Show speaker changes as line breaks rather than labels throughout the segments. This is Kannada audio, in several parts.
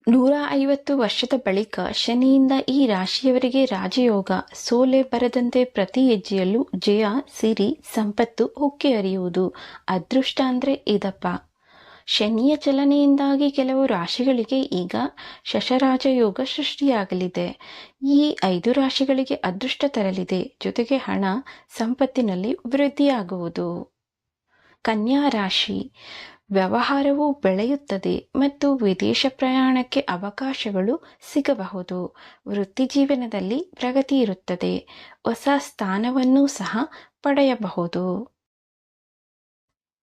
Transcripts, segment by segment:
150 ವರ್ಷದ ಬಳಿಕ ಶನಿಯಿಂದ ಈ ರಾಶಿಯವರಿಗೆ ರಾಜಯೋಗ. ಸೋಲೆ ಬರದಂತೆ ಪ್ರತಿ ಹೆಜ್ಜೆಯಲ್ಲೂ ಜಯ, ಸಿರಿ, ಸಂಪತ್ತು ಉಕ್ಕಿ ಹರಿಯುವುದು. ಅದೃಷ್ಟ ಅಂದ್ರೆ ಇದಪ್ಪ. ಶನಿಯ ಚಲನೆಯಿಂದಾಗಿ ಕೆಲವು ರಾಶಿಗಳಿಗೆ ಈಗ ಶಶರಾಜಯೋಗ ಸೃಷ್ಟಿಯಾಗಲಿದೆ. ಈ 5 ರಾಶಿಗಳಿಗೆ ಅದೃಷ್ಟ ತರಲಿದೆ. ಜೊತೆಗೆ ಹಣ, ಸಂಪತ್ತಿನಲ್ಲಿ ವೃದ್ಧಿಯಾಗುವುದು. ಕನ್ಯಾ ರಾಶಿ, ವ್ಯವಹಾರವು ಬೆಳೆಯುತ್ತದೆ ಮತ್ತು ವಿದೇಶ ಪ್ರಯಾಣಕ್ಕೆ ಅವಕಾಶಗಳು ಸಿಗಬಹುದು. ವೃತ್ತಿ ಜೀವನದಲ್ಲಿ ಪ್ರಗತಿ ಇರುತ್ತದೆ. ಹೊಸ ಸ್ಥಾನವನ್ನು ಸಹ ಪಡೆಯಬಹುದು.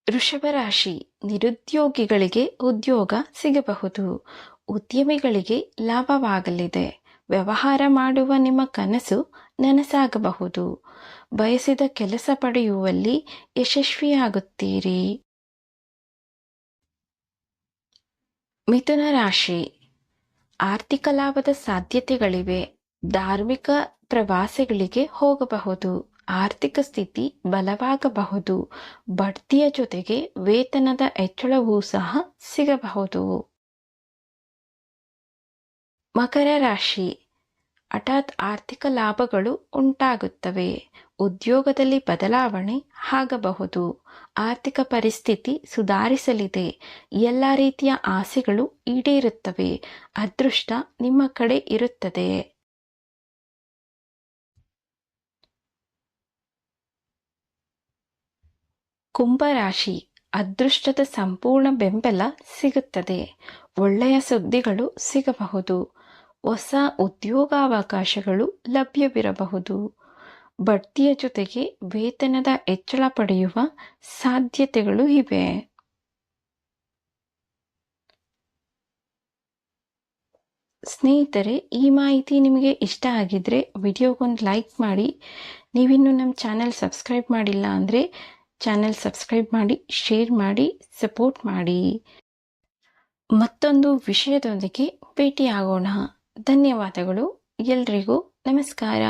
ವೃಷಭ ರಾಶಿ, ನಿರುದ್ಯೋಗಿಗಳಿಗೆ ಉದ್ಯೋಗ ಸಿಗಬಹುದು. ಉದ್ಯಮಿಗಳಿಗೆ ಲಾಭವಾಗಲಿದೆ. ವ್ಯವಹಾರ ಮಾಡುವ ನಿಮ್ಮ ಕನಸು ನನಸಾಗಬಹುದು. ಬಯಸಿದ ಕೆಲಸ ಪಡೆಯುವಲ್ಲಿ ಯಶಸ್ವಿಯಾಗುತ್ತೀರಿ. ಮಿಥುನ ರಾಶಿ, ಆರ್ಥಿಕ ಲಾಭದ ಸಾಧ್ಯತೆಗಳಿವೆ. ಧಾರ್ಮಿಕ ಪ್ರವಾಸಗಳಿಗೆ ಹೋಗಬಹುದು. ಆರ್ಥಿಕ ಸ್ಥಿತಿ ಬಲವಾಗಬಹುದು. ಬಡ್ತಿಯ ಜೊತೆಗೆ ವೇತನದ ಹೆಚ್ಚಳವೂ ಸಹ ಸಿಗಬಹುದು. ಮಕರ ರಾಶಿ, ಹಠಾತ್ ಆರ್ಥಿಕ ಲಾಭಗಳು ಉಂಟಾಗುತ್ತವೆ. ಉದ್ಯೋಗದಲ್ಲಿ ಬದಲಾವಣೆ ಆಗಬಹುದು. ಆರ್ಥಿಕ ಪರಿಸ್ಥಿತಿ ಸುಧಾರಿಸಲಿದೆ. ಎಲ್ಲ ರೀತಿಯ ಆಸೆಗಳು ಈಡೇರುತ್ತವೆ. ಅದೃಷ್ಟ ನಿಮ್ಮ ಕಡೆ ಇರುತ್ತದೆ. ಕುಂಭರಾಶಿ, ಅದೃಷ್ಟದ ಸಂಪೂರ್ಣ ಬೆಂಬಲ ಸಿಗುತ್ತದೆ. ಒಳ್ಳೆಯ ಸುದ್ದಿಗಳು ಸಿಗಬಹುದು. ಹೊಸ ಉದ್ಯೋಗಾವಕಾಶಗಳು ಲಭ್ಯವಿರಬಹುದು. ಬಡ್ತಿಯ ಜೊತೆಗೆ ವೇತನದ ಹೆಚ್ಚಳ ಪಡೆಯುವ ಸಾಧ್ಯತೆಗಳು ಇವೆ. ಸ್ನೇಹಿತರೆ, ಈ ಮಾಹಿತಿ ನಿಮಗೆ ಇಷ್ಟ ಆಗಿದ್ರೆ ವಿಡಿಯೋಗೊಂದು ಲೈಕ್ ಮಾಡಿ. ನೀವಿನ್ನೂ ನಮ್ಮ ಚಾನೆಲ್ ಸಬ್ಸ್ಕ್ರೈಬ್ ಮಾಡಿಲ್ಲ ಅಂದರೆ ಚಾನೆಲ್ ಸಬ್ಸ್ಕ್ರೈಬ್ ಮಾಡಿ, ಶೇರ್ ಮಾಡಿ, ಸಪೋರ್ಟ್ ಮಾಡಿ. ಮತ್ತೊಂದು ವಿಷಯದೊಂದಿಗೆ ಭೇಟಿಯಾಗೋಣ. ಧನ್ಯವಾದಗಳು. ಎಲ್ರಿಗೂ ನಮಸ್ಕಾರ.